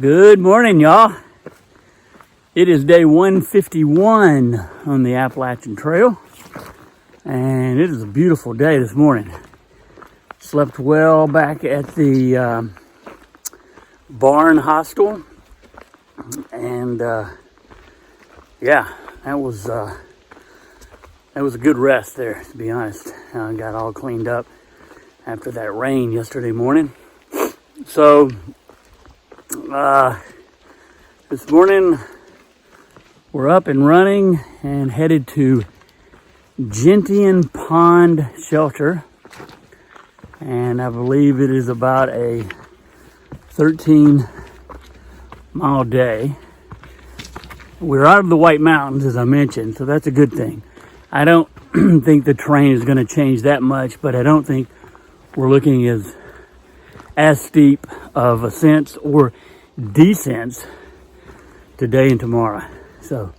Good morning, y'all. It is day 151 on the Appalachian Trail, and it is a beautiful day this morning. Slept well back at the barn hostel, and yeah, that was a good rest there, to be honest. I got all cleaned up after that rain yesterday morning. So this morning we're up and running and headed to Gentian Pond Shelter, and I believe it is about a 13-mile day. We're out of the White Mountains, as I mentioned, so that's a good thing. I don't think the terrain is going to change that much, but I don't think we're looking as steep of ascents or descents today and tomorrow. So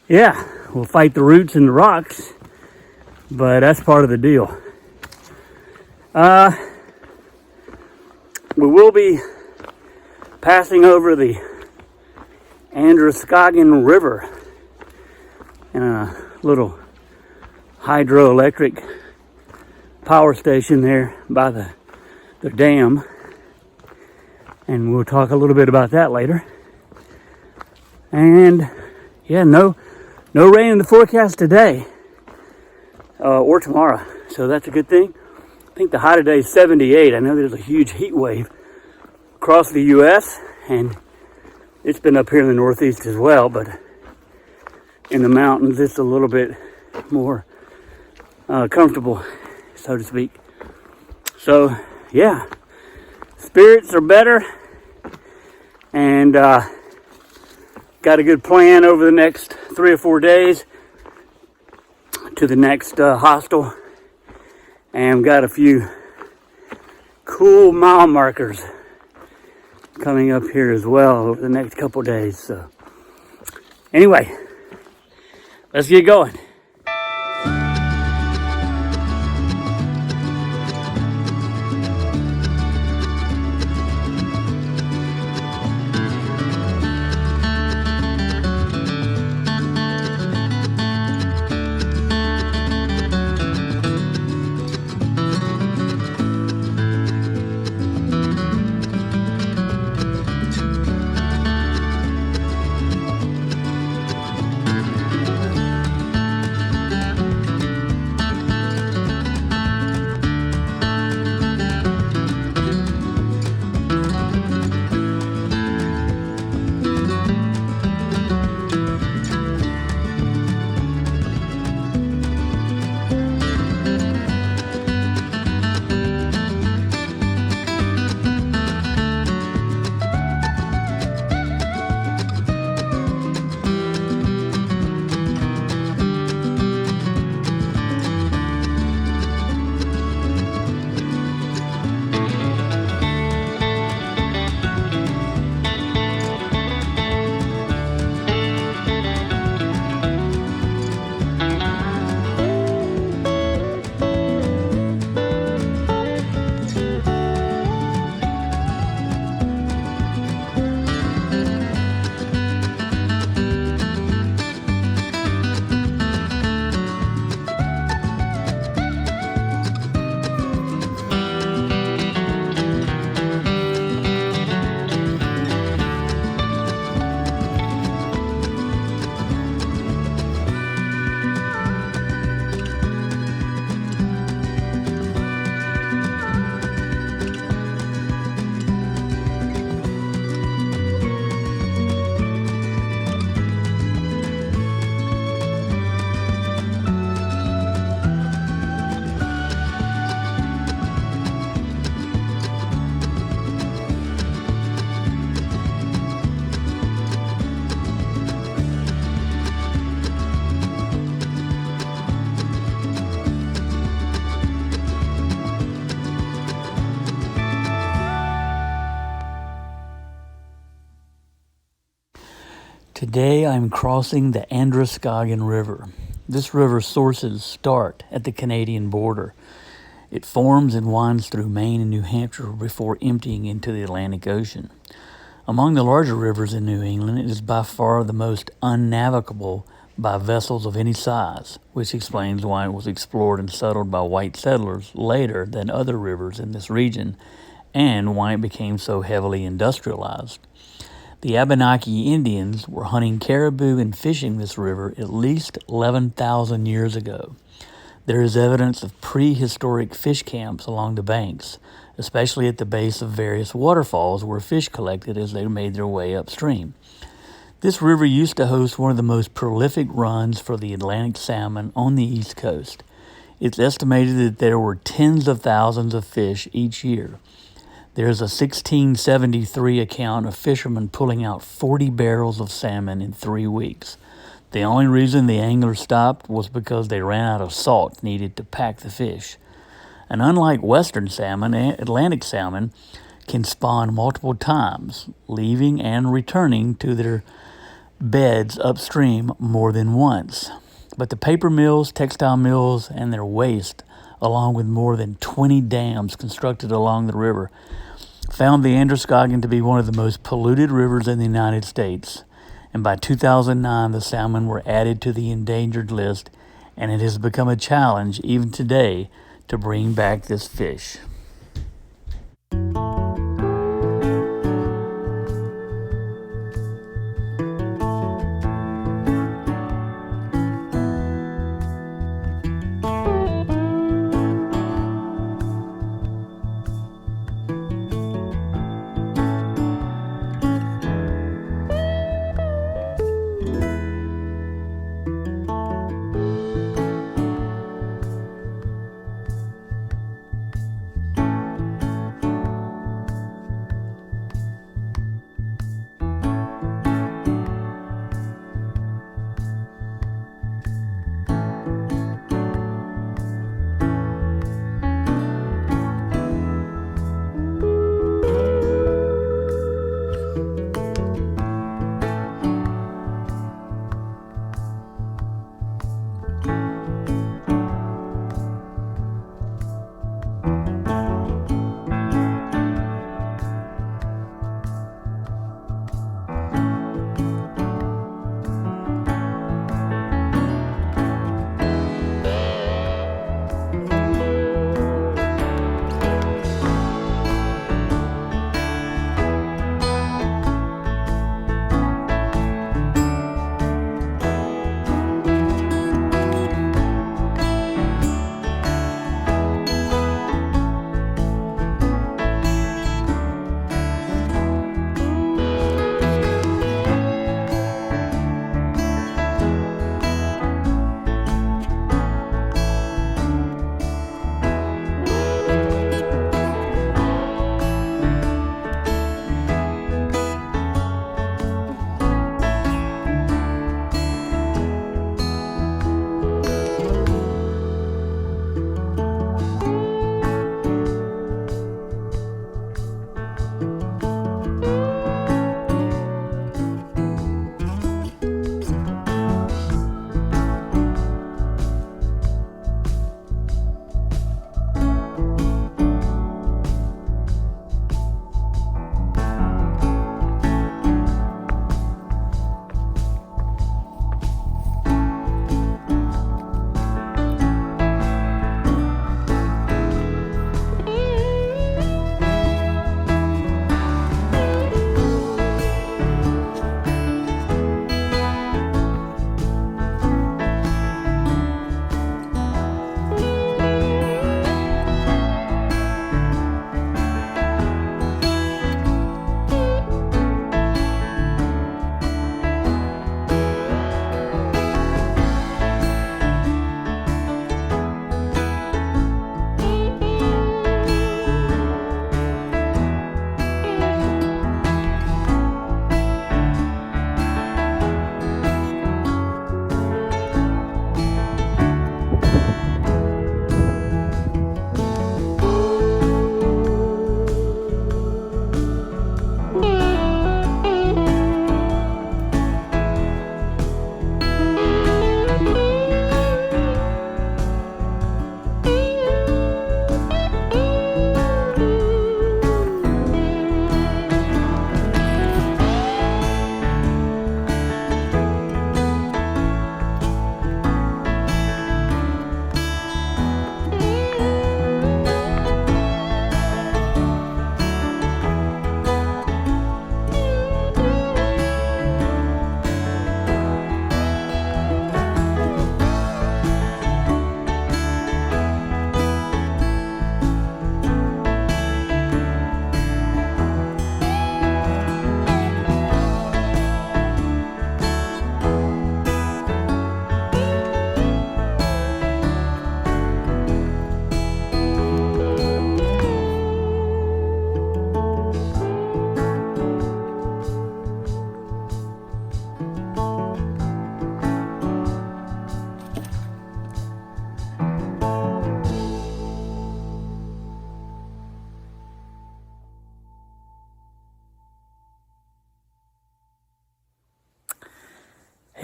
yeah, we'll fight the roots and the rocks, but that's part of the deal. We will be passing over the Androscoggin River in a little hydroelectric power station there by the dam, and we'll talk a little bit about that later. And yeah, no rain in the forecast today or tomorrow, so that's a good thing. I think the high today is 78. I know there's a huge heat wave across the U.S., and it's been up here in the Northeast as well, but in the mountains it's a little bit more comfortable, so to speak. So yeah, spirits are better, and got a good plan over the next 3 or 4 days to the next hostel, and got a few cool mile markers coming up here as well over the next couple days. So anyway, let's get going. Today I'm crossing the Androscoggin River. This river's sources start at the Canadian border. It forms and winds through Maine and New Hampshire before emptying into the Atlantic Ocean. Among the larger rivers in New England, it is by far the most unnavigable by vessels of any size, which explains why it was explored and settled by white settlers later than other rivers in this region, and why it became so heavily industrialized. The Abenaki Indians were hunting caribou and fishing this river at least 11,000 years ago. There is evidence of prehistoric fish camps along the banks, especially at the base of various waterfalls where fish collected as they made their way upstream. This river used to host one of the most prolific runs for the Atlantic salmon on the East Coast. It's estimated that there were tens of thousands of fish each year. There's a 1673 account of fishermen pulling out 40 barrels of salmon in 3 weeks. The only reason the anglers stopped was because they ran out of salt needed to pack the fish. And unlike western salmon, Atlantic salmon can spawn multiple times, leaving and returning to their beds upstream more than once. But the paper mills, textile mills, and their waste, along with more than 20 dams constructed along the river, found the Androscoggin to be one of the most polluted rivers in the United States. And by 2009, the salmon were added to the endangered list, and it has become a challenge even today to bring back this fish.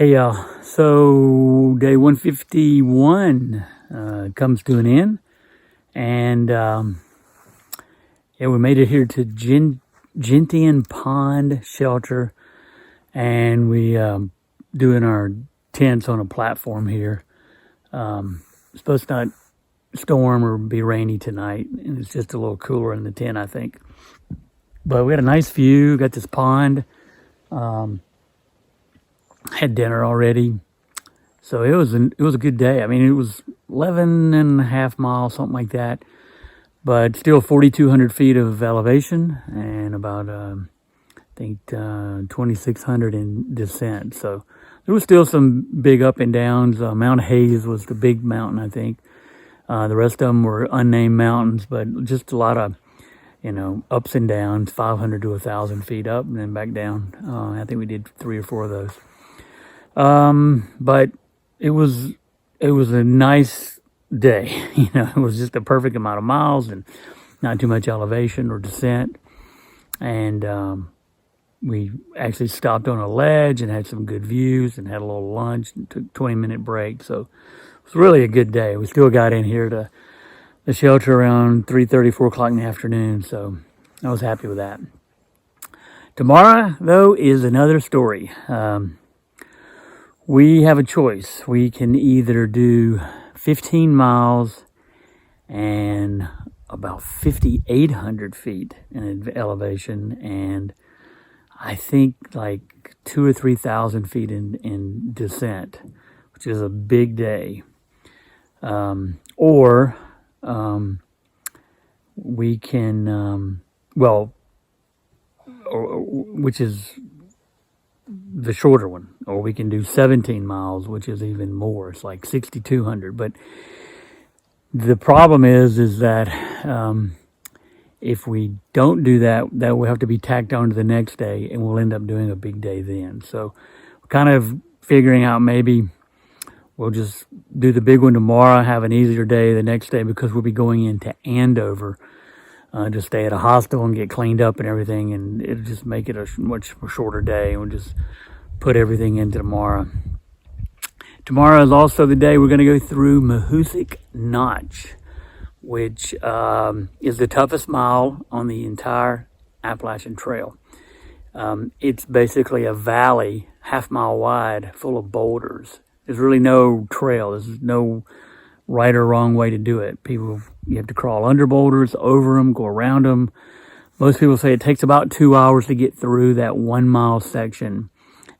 Hey y'all, so day 151 comes to an end, and yeah, we made it here to Gentian Pond Shelter, and we doing our tents on a platform here. It's supposed to not storm or be rainy tonight, and it's just a little cooler in the tent, I think. But we had a nice view, got this pond. Had dinner already, so it was a good day. I mean, it was 11 and a half miles, something like that, but still 4,200 feet of elevation and about I think 2,600 in descent. So there was still some big up and downs. Mount Hayes was the big mountain, I think. The rest of them were unnamed mountains, but just a lot of, ups and downs, 500 to 1,000 feet up and then back down. I think we did 3 or 4 of those. But it was a nice day. It was just a perfect amount of miles and not too much elevation or descent. And, we actually stopped on a ledge and had some good views and had a little lunch and took a 20-minute break. So it was really a good day. We still got in here to the shelter around 3:30, 4 o'clock in the afternoon. So I was happy with that. Tomorrow, though, is another story. We have a choice. We can either do 15 miles and about 5,800 feet in elevation, and I think like 2,000 or 3,000 feet in descent, which is a big day. Or we can, which is the shorter one, or we can do 17 miles, which is even more. It's like 6,200. But the problem is that if we don't do that, that will have to be tacked on to the next day, and we'll end up doing a big day then. So we're kind of figuring out maybe we'll just do the big one tomorrow, have an easier day the next day, because we'll be going into Andover to stay at a hostel and get cleaned up and everything, and it'll just make it a much shorter day. We'll just put everything into tomorrow. Tomorrow is also the day we're going to go through Mahoosic Notch, which is the toughest mile on the entire Appalachian Trail. It's basically a valley, half-mile wide, full of boulders. There's really no trail. There's no right or wrong way to do it. You have to crawl under boulders, over them, go around them. Most people say it takes about 2 hours to get through that 1 mile section.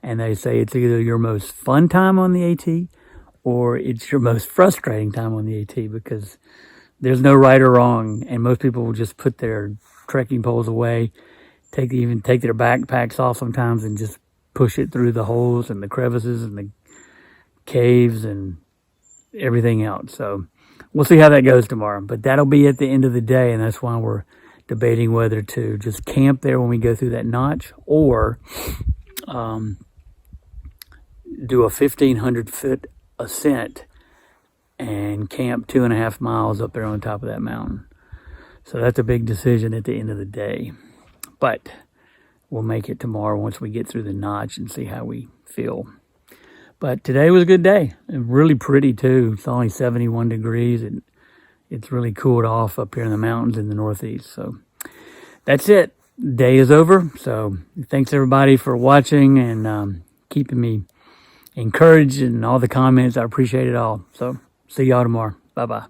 And they say it's either your most fun time on the AT or it's your most frustrating time on the AT, because there's no right or wrong. And most people will just put their trekking poles away, even take their backpacks off sometimes and just push it through the holes and the crevices and the caves and everything else. So we'll see how that goes tomorrow, but that'll be at the end of the day. And that's why we're debating whether to just camp there when we go through that notch, or do a 1,500-foot ascent and camp 2.5 miles up there on top of that mountain. So that's a big decision at the end of the day, but we'll make it tomorrow once we get through the notch and see how we feel. But today was a good day, and really pretty too. It's only 71 degrees, and it's really cooled off up here in the mountains in the Northeast. So that's it. Day is over. So thanks everybody for watching and keeping me encouraged, and all the comments. I appreciate it all. So see y'all tomorrow. Bye-bye.